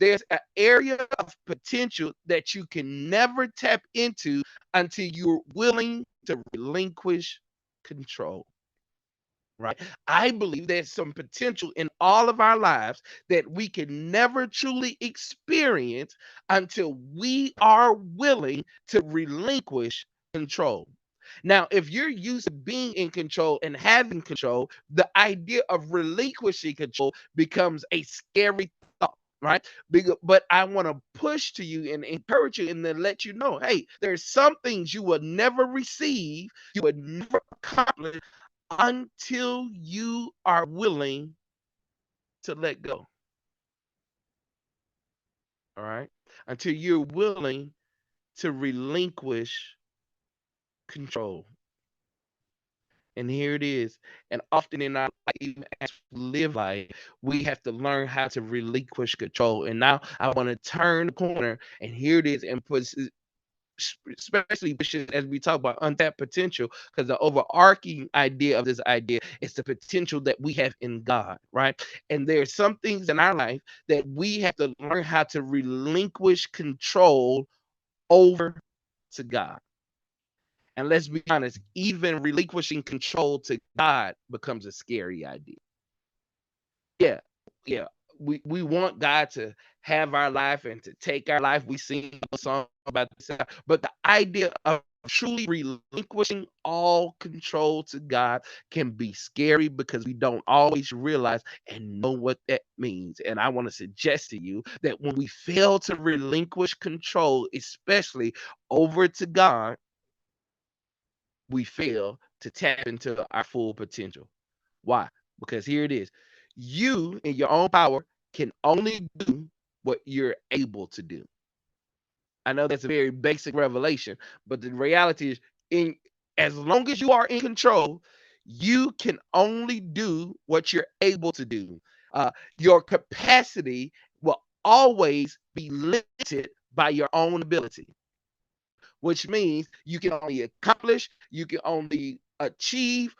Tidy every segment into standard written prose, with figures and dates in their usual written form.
There's an area of potential that you can never tap into until you're willing to relinquish control. Right? I believe there's some potential in all of our lives that we can never truly experience until we are willing to relinquish control. Now, if you're used to being in control and having control, the idea of relinquishing control becomes a scary thought, right? But I want to push to you and encourage you and then let you know, hey, there's some things you will never receive, you would never accomplish until you are willing to let go. All right. Until you're willing to relinquish control. And here it is. And often in our life, even as we live life, we have to learn how to relinquish control. And now I want to turn the corner, and here it is, and put, especially as we talk about untapped potential, because the overarching idea of this idea is the potential that we have in God, right? And there's some things in our life that we have to learn how to relinquish control over to God. And let's be honest, even relinquishing control to God becomes a scary idea. Yeah, yeah. We want God to have our life and to take our life. We sing a song about this, but the idea of truly relinquishing all control to God can be scary because we don't always realize and know what that means. And I want to suggest to you that when we fail to relinquish control, especially over to God, we fail to tap into our full potential. Why? Because here it is. You, in your own power, can only do what you're able to do. I know that's a very basic revelation, but the reality is, in as long as you are in control, you can only do what you're able to do. Your capacity will always be limited by your own ability, which means you can only accomplish, you can only achieve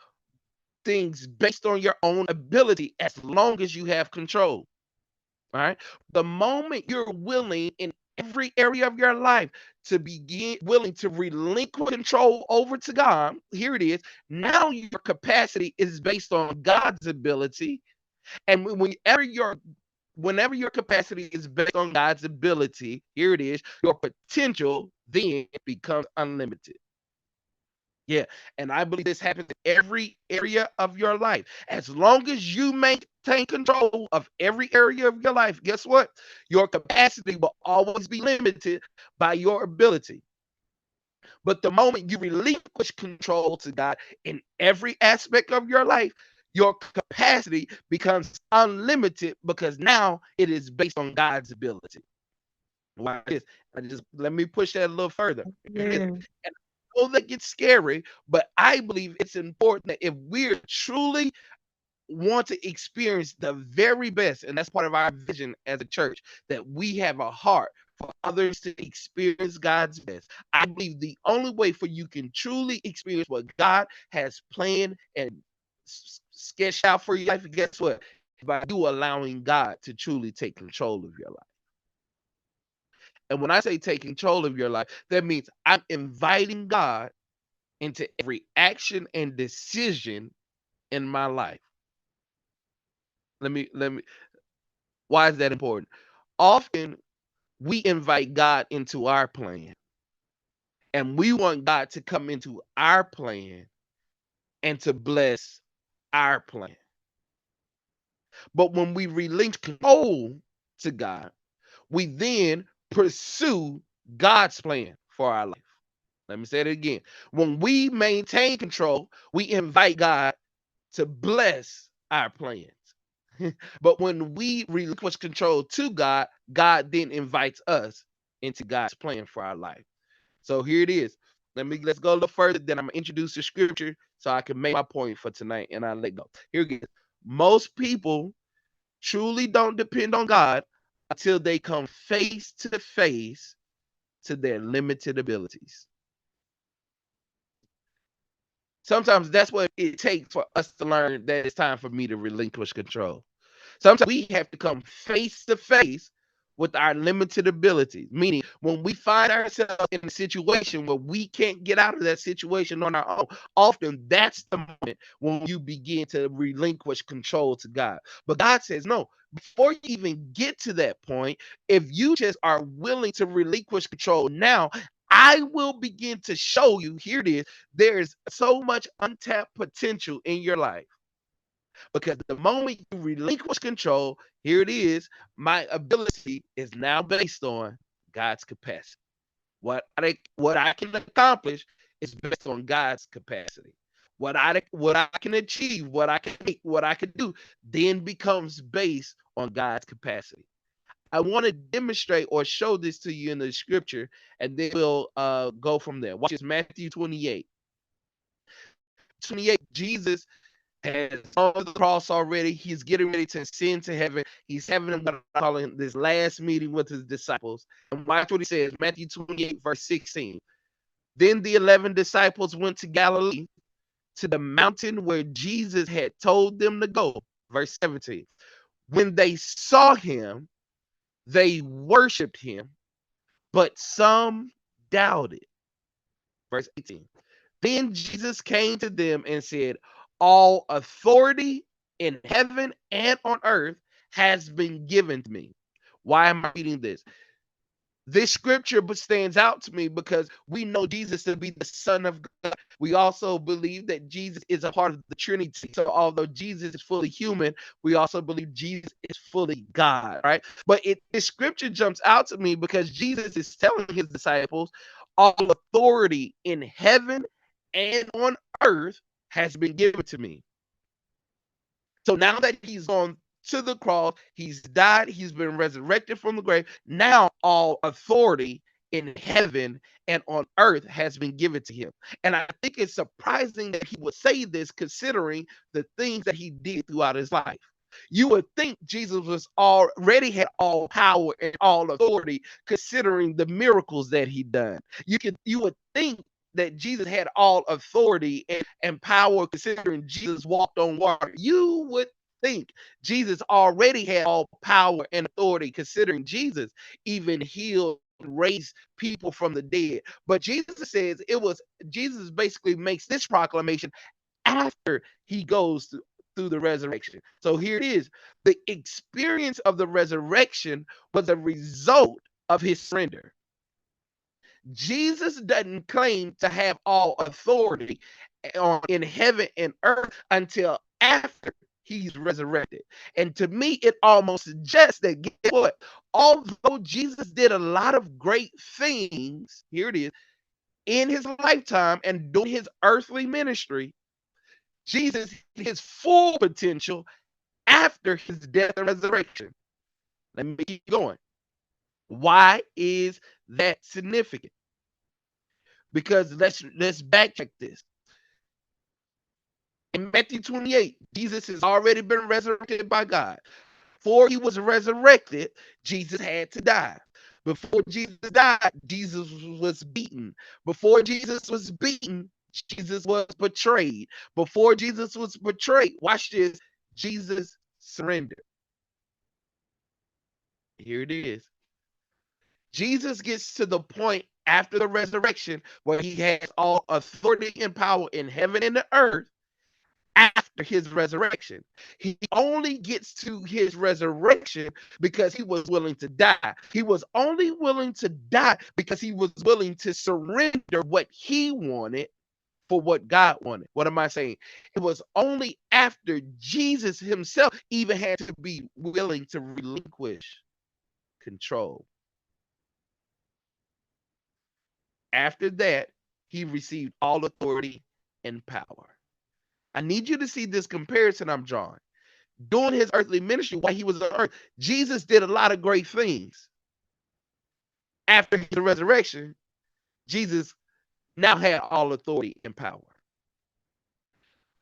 things based on your own ability as long as you have control. All right. The moment you're willing in every area of your life to begin willing to relinquish control over to God, here it is. Now your capacity is based on God's ability. And whenever your capacity is based on God's ability, here it is, your potential then becomes unlimited. Yeah, and I believe this happens in every area of your life. As long as you maintain control of every area of your life, guess what? Your capacity will always be limited by your ability. But the moment you relinquish control to God in every aspect of your life, your capacity becomes unlimited because now it is based on God's ability. Why is I just let me push that a little further. Amen. And I know that gets scary, but I believe it's important that if we're truly want to experience the very best, and that's part of our vision as a church, that we have a heart for others to experience God's best. I believe the only way for you can truly experience what God has planned and sketched out for your life, guess what? By you allowing God to truly take control of your life. And when I say take control of your life, that means I'm inviting God into every action and decision in my life. Let me why is that important? Often we invite God into our plan and we want God to come into our plan and to bless our plan. But when we relinquish control to God, we then pursue God's plan for our life. Let me say it again. When we maintain control, we invite God to bless our plans. But when we relinquish control to God, God then invites us into God's plan for our life. So here it is. Let's go a little further. Then I'm gonna introduce the scripture so I can make my point for tonight, and I let go. Here it is. Most people truly don't depend on God until they come face to face to their limited abilities. Sometimes that's what it takes for us to learn that it's time for me to relinquish control. Sometimes we have to come face to face with our limited abilities. Meaning, when we find ourselves in a situation where we can't get out of that situation on our own, often that's the moment when you begin to relinquish control to God. But God says, no, before you even get to that point, if you just are willing to relinquish control now, I will begin to show you, here it is, there's so much untapped potential in your life. Because the moment you relinquish control, here it is, my ability is now based on God's capacity. What I can accomplish is based on God's capacity. What I can achieve, what I can make, what I can do, then becomes based on God's capacity. I want to demonstrate or show this to you in the scripture, and then we'll go from there. Watch this, Matthew 28. 28, Jesus has on the cross already. He's getting ready to ascend to heaven. He's having what I'm calling this last meeting with his disciples. And watch what he says, Matthew 28, verse 16. Then the 11 disciples went to Galilee, to the mountain where Jesus had told them to go. Verse 17. When they saw him, they worshiped him, but some doubted. Verse 18. Then Jesus came to them and said, all authority in heaven and on earth has been given to me. Why am I reading this? This scripture stands out to me because we know Jesus to be the Son of God. We also believe that Jesus is a part of the Trinity. So although Jesus is fully human, we also believe Jesus is fully God, right? But this scripture jumps out to me because Jesus is telling his disciples, all authority in heaven and on earth has been given to me. So now that he's gone to the cross, he's died, he's been resurrected from the grave. Now all authority in heaven and on earth has been given to him. And I think it's surprising that he would say this considering the things that he did throughout his life. You would think Jesus was already had all power and all authority considering the miracles that he done. You would think that Jesus had all authority and power considering Jesus walked on water. You would think Jesus already had all power and authority considering Jesus even healed, raised people from the dead. But Jesus says Jesus basically makes this proclamation after he goes through the resurrection. So here it is. The experience of the resurrection was a result of his surrender. Jesus doesn't claim to have all authority in heaven and earth until after he's resurrected. And to me, it almost suggests that, guess what? Although Jesus did a lot of great things, here it is, in his lifetime and doing his earthly ministry, Jesus hit his full potential after his death and resurrection. Let me keep going. Why is that significant? Because let's backtrack this. In Matthew 28, Jesus has already been resurrected by God. Before he was resurrected, Jesus had to die. Before Jesus died, Jesus was beaten. Before Jesus was beaten, Jesus was betrayed. Before Jesus was betrayed, watch this, Jesus surrendered. Here it is. Jesus gets to the point after the resurrection where he has all authority and power in heaven and the earth after his resurrection. He only gets to his resurrection because he was willing to die. He was only willing to die because he was willing to surrender what he wanted for what God wanted. What am I saying? It was only after Jesus himself even had to be willing to relinquish control. After that, he received all authority and power. I need you to see this comparison I'm drawing. During his earthly ministry, while he was on earth, Jesus did a lot of great things. After the resurrection, Jesus now had all authority and power.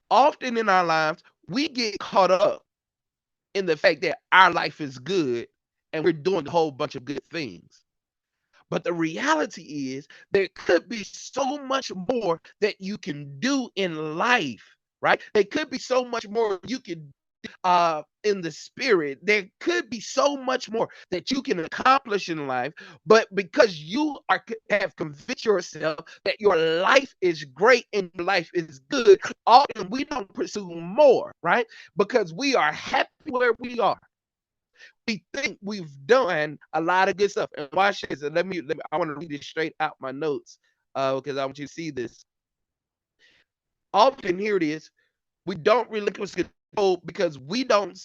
Often in our lives, we get caught up in the fact that our life is good and we're doing a whole bunch of good things. But the reality is there could be so much more that you can do in life, right? There could be so much more you can in the spirit, there could be so much more that you can accomplish in life. But because you have convinced yourself that your life is great and your life is good, often we don't pursue more, right? Because we are happy where we are. We think we've done a lot of good stuff. And watch this. And I want to read this straight out my notes because I want you to see this. Often, here it is. We don't relinquish control because we don't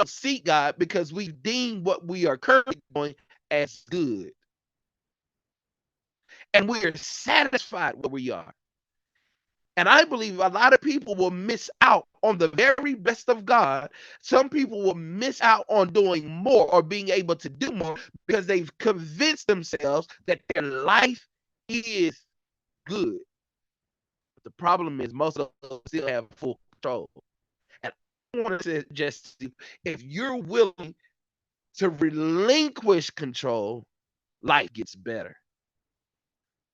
seek God because we deem what we are currently doing as good. And we are satisfied where we are. And I believe a lot of people will miss out on the very best of God. Some people will miss out on doing more or being able to do more because they've convinced themselves that their life is good. But the problem is most of them still have full control. And I want to suggest if you're willing to relinquish control, life gets better.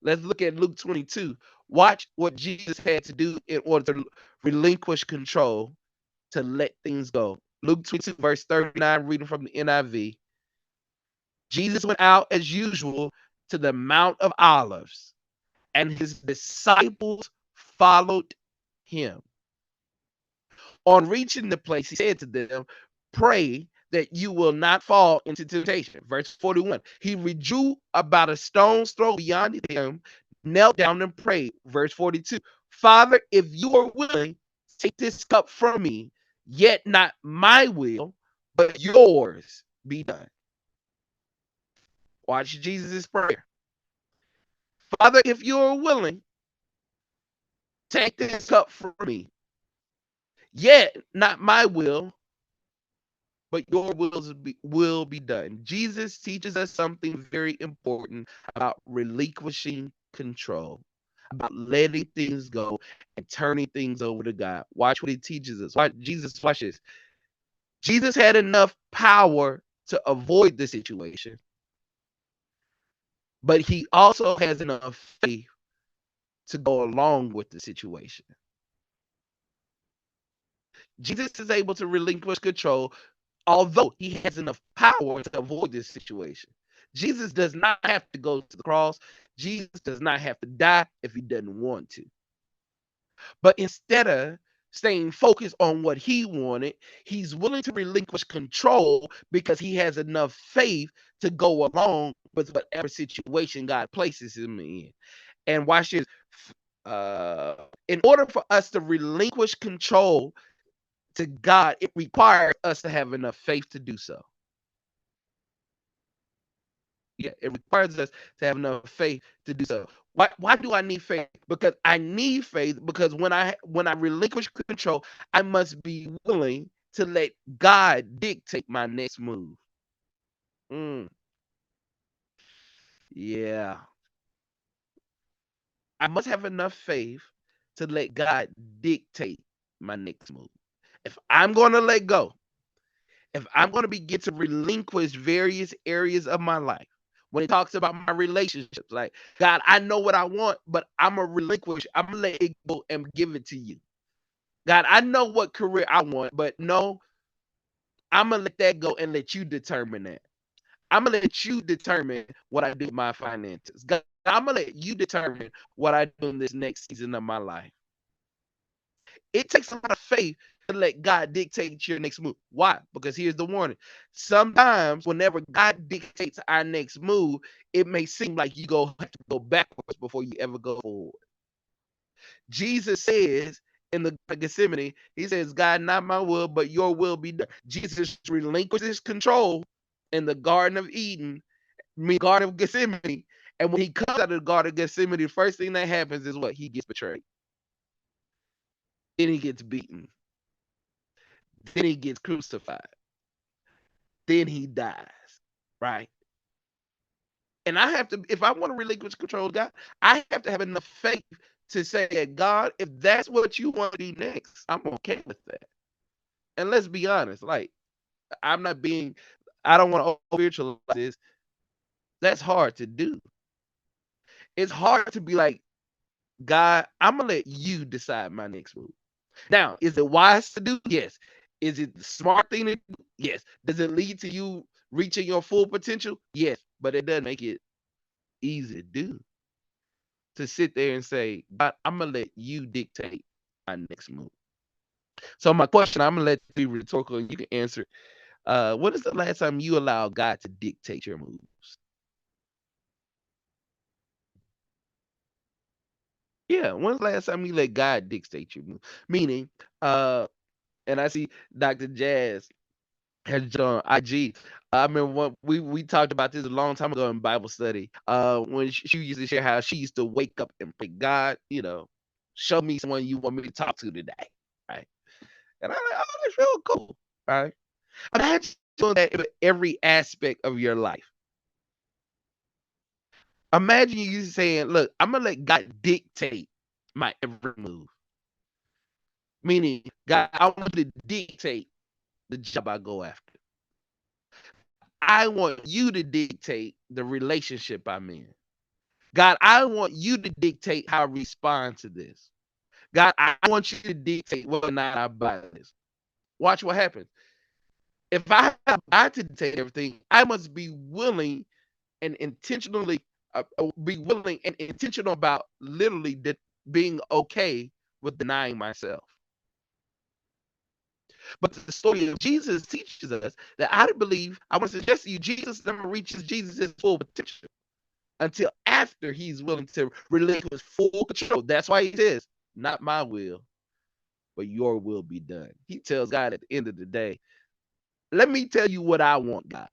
Let's look at Luke 22. Watch what Jesus had to do in order to relinquish control to let things go. Luke 22, verse 39, reading from the NIV. Jesus went out as usual to the Mount of Olives, and his disciples followed him. On reaching the place, he said to them, pray that you will not fall into temptation. Verse 41. He withdrew about a stone's throw beyond them, knelt down and prayed. Verse 42. Father, if you are willing, take this cup from me, yet not my will, but yours be done. Watch Jesus' prayer. Father, if you are willing, take this cup from me, yet not my will, but your will be done. Jesus teaches us something very important about relinquishing control, about letting things go and turning things over to God. Watch what he teaches us. Watch this. Jesus had enough power to avoid the situation, but he also has enough faith to go along with the situation. Jesus is able to relinquish control, although he has enough power to avoid this situation. Jesus does not have to go to the cross. Jesus does not have to die if he doesn't want to. But instead of staying focused on what he wanted, he's willing to relinquish control because he has enough faith to go along with whatever situation God places him in. And watch this. In order for us to relinquish control to God, it requires us to have enough faith to do so. Yeah, it requires us to have enough faith to do so. Why do I need faith? Because I need faith because when I relinquish control, I must be willing to let God dictate my next move. Yeah. I must have enough faith to let God dictate my next move. If I'm going to let go, if I'm going to begin to relinquish various areas of my life, when it talks about my relationships, like, God, I know what I want, but I'm going to relinquish, I'm going to let it go and give it to you. God, I know what career I want, but no, I'm going to let that go and let you determine that. I'm going to let you determine what I do with my finances. God, I'm going to let you determine what I do in this next season of my life. It takes a lot of faith to let God dictate your next move. Why? Because here's the warning. Sometimes whenever God dictates our next move, it may seem like you have to go backwards before you ever go forward. Jesus says in the Gethsemane, he says, God, not my will, but your will be done. Jesus relinquishes control in the Garden of Eden, Garden of Gethsemane. And when he comes out of the Garden of Gethsemane, the first thing that happens is what? He gets betrayed. Then he gets beaten. Then he gets crucified. Then he dies, right? And I have to, if I want to relinquish control of God, I have to have enough faith to say that, God, if that's what you want to do next, I'm okay with that. And let's be honest, like, I don't want to spiritualize this. That's hard to do. It's hard to be like, God, I'm going to let you decide my next move. Now, is it wise to do? Yes. Is it the smart thing to do? Yes. Does it lead to you reaching your full potential? Yes. But it doesn't make it easy to do. To sit there and say, God, I'm gonna let you dictate my next move. So my question, I'm gonna let it be rhetorical and you can answer. When is the last time you allowed God to dictate your moves? Yeah, when's the last time you let God dictate your move? Meaning, and I see Dr. Jazz has on IG. I remember we talked about this a long time ago in Bible study. When she used to share how she used to wake up and pray, God, show me someone you want me to talk to today, right? And I'm like, oh, that's real cool, right? Imagine doing that in every aspect of your life. Imagine you saying, look, I'm gonna let God dictate my every move. Meaning, God, I want you to dictate the job I go after. I want you to dictate the relationship I'm in. God, I want you to dictate how I respond to this. God, I want you to dictate whether or not I buy this. Watch what happens. If I have God to dictate everything, I must be willing and intentionally be willing and intentional about literally being okay with denying myself. But the story of Jesus teaches us that I believe, I want to suggest to you, Jesus never reaches Jesus' full potential until after he's willing to relinquish full control. That's why he says, not my will, but your will be done. He tells God at the end of the day, let me tell you what I want, God.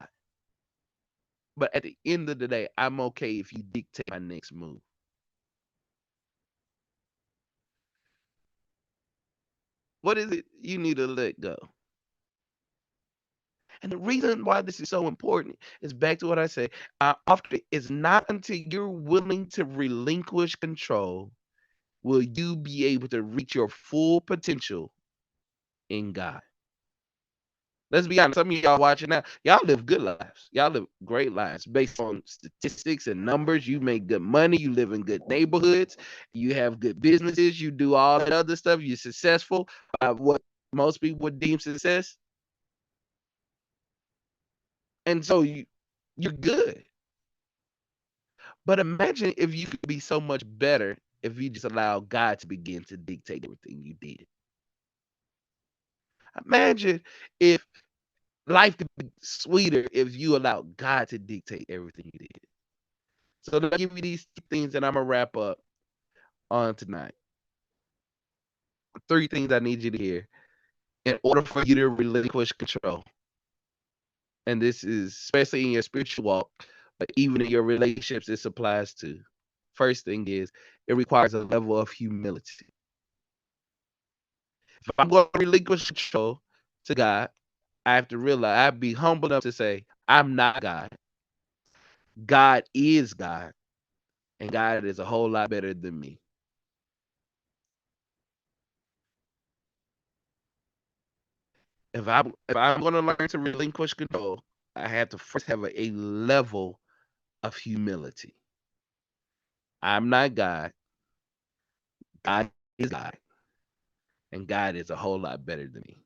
But at the end of the day, I'm okay if you dictate my next move. What is it you need to let go? And the reason why this is so important is back to what I say. Often it's not until you're willing to relinquish control will you be able to reach your full potential in God. Let's be honest. Some of y'all watching now, y'all live good lives. Y'all live great lives based on statistics and numbers. You make good money. You live in good neighborhoods. You have good businesses. You do all that other stuff. You're successful. What most people would deem success. And so you're good. But imagine if you could be so much better if you just allow God to begin to dictate everything you did. Imagine if life could be sweeter if you allow God to dictate everything you did. So to give you these things that I'm gonna wrap up on tonight. 3 things I need you to hear in order for you to relinquish control. And this is especially in your spiritual walk, but even in your relationships, this applies to. First thing is it requires a level of humility. If I'm going to relinquish control to God, I have to realize I have to be humble enough to say, I'm not God. God is God, and God is a whole lot better than me. If I'm going to learn to relinquish control, I have to first have a level of humility. I'm not God. God is God, and God is a whole lot better than me.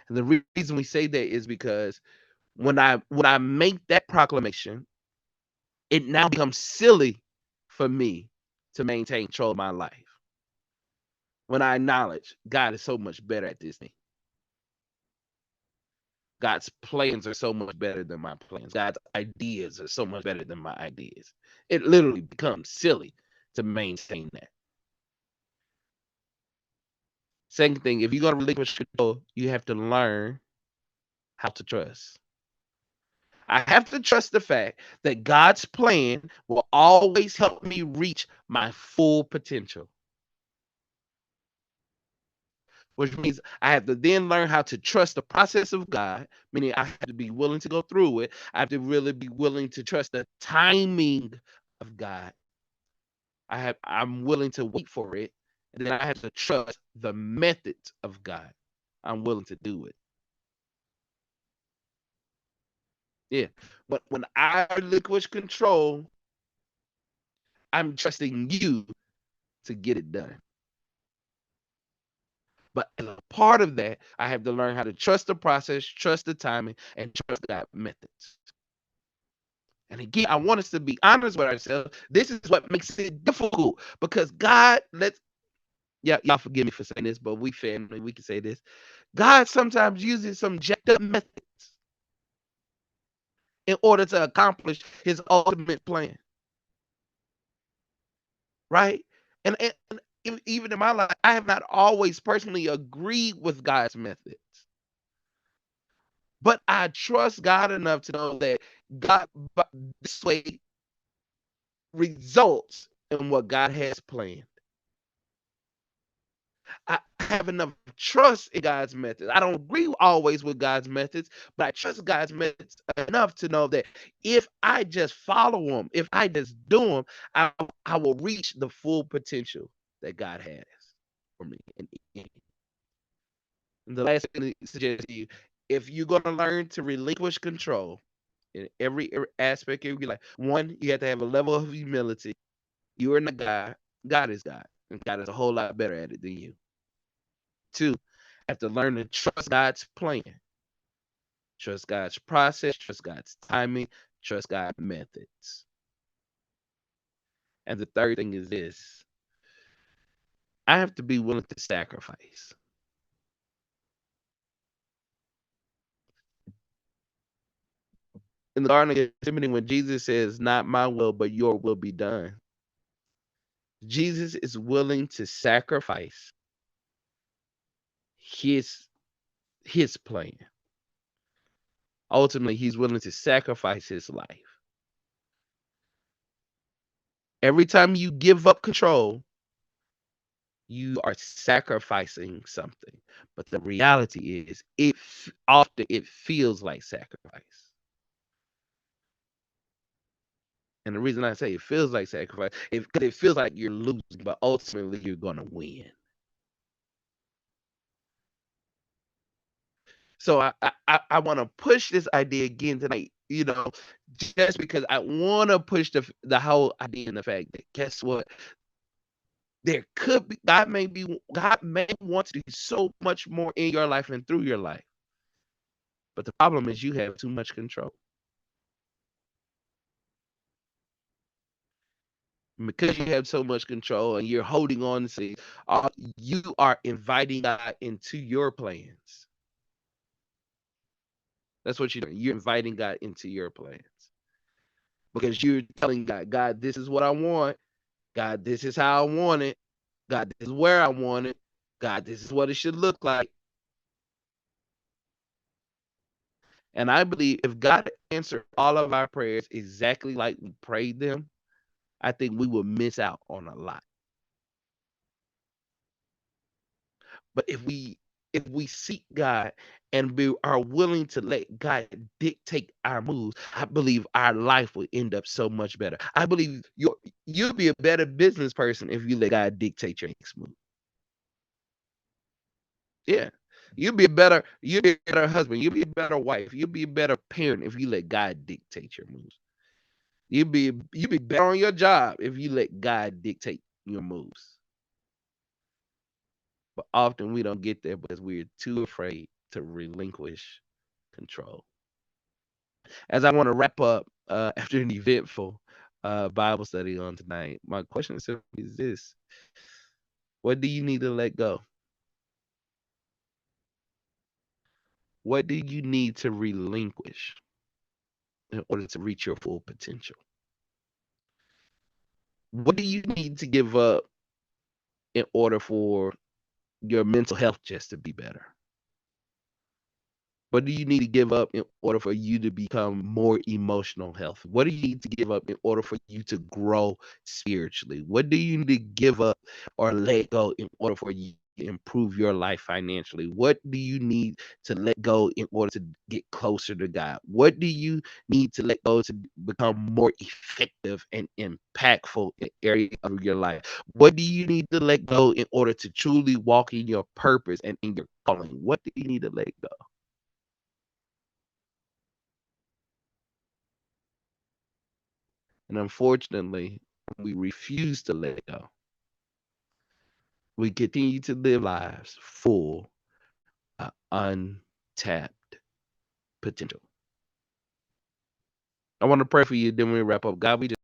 And the reason we say that is because when I make that proclamation, it now becomes silly for me to maintain control of my life. When I acknowledge God is so much better at this thing. God's plans are so much better than my plans. God's ideas are so much better than my ideas. It literally becomes silly to maintain that. Second thing, if you're going to relinquish control, you have to learn how to trust. I have to trust the fact that God's plan will always help me reach my full potential. Which means I have to then learn how to trust the process of God, meaning I have to be willing to go through it. I have to really be willing to trust the timing of God. I'm willing to wait for it, and then I have to trust the methods of God. I'm willing to do it. Yeah. But when I relinquish control, I'm trusting you to get it done. But as a part of that, I have to learn how to trust the process, trust the timing, and trust God's methods. And again, I want us to be honest with ourselves. This is what makes it difficult because God lets, yeah, y'all forgive me for saying this, but we family, we can say this. God sometimes uses some jacked up methods in order to accomplish his ultimate plan, right? And even in my life, I have not always personally agreed with God's methods, but I trust God enough to know that God, but this way results in what God has planned. I have enough trust in God's methods. I don't agree always with God's methods, but I trust God's methods enough to know that if I just follow them, if I just do them, I will reach the full potential that God has for me. And the last thing to suggest to you, if you're going to learn to relinquish control in every aspect of your life, one, you have to have a level of humility. You are not God. God is God. And God is a whole lot better at it than you. Two, have to learn to trust God's plan, trust God's process, trust God's timing, trust God's methods. And the third thing is this: I have to be willing to sacrifice. In the Garden of Gethsemane, when Jesus says, "Not my will, but your will be done," Jesus is willing to sacrifice his his plan. Ultimately, he's willing to sacrifice his life. Every time you give up control, you are sacrificing something. But the reality is, often it feels like sacrifice. And the reason I say it feels like sacrifice is because it feels like you're losing, but ultimately you're going to win. So I want to push this idea again tonight, just because I want to push the whole idea in the fact that guess what? There could be God may want to do so much more in your life and through your life. But the problem is you have too much control. Because you have so much control and you're holding on to see, you are inviting God into your plans. That's what you're doing. You're inviting God into your plans because you're telling God, God, this is what I want. God, this is how I want it. God, this is where I want it. God, this is what it should look like. And I believe if God answered all of our prayers exactly like we prayed them, I think we would miss out on a lot. But if we seek God and we are willing to let God dictate our moves, I believe our life will end up so much better. I believe you'll be a better business person if you let God dictate your next move. Yeah. You'll be a better husband, you'll be a better wife, you'll be a better parent if you let God dictate your moves. You'll be better on your job if you let God dictate your moves. But often we don't get there because we're too afraid to relinquish control. As I want to wrap up after an eventful Bible study on tonight, my question simply is this: what do you need to let go? What do you need to relinquish in order to reach your full potential? What do you need to give up in order for your mental health just to be better? What do you need to give up in order for you to become more emotional health? What do you need to give up in order for you to grow spiritually? What do you need to give up or let go in order for you to improve your life financially? What do you need to let go in order to get closer to God? What do you need to let go to become more effective and impactful in area of your life? What do you need to let go in order to truly walk in your purpose and in your calling? What do you need to let go? And unfortunately, we refuse to let go. we continue to live lives full of untapped potential. I want to pray for you, then we wrap up. God, we just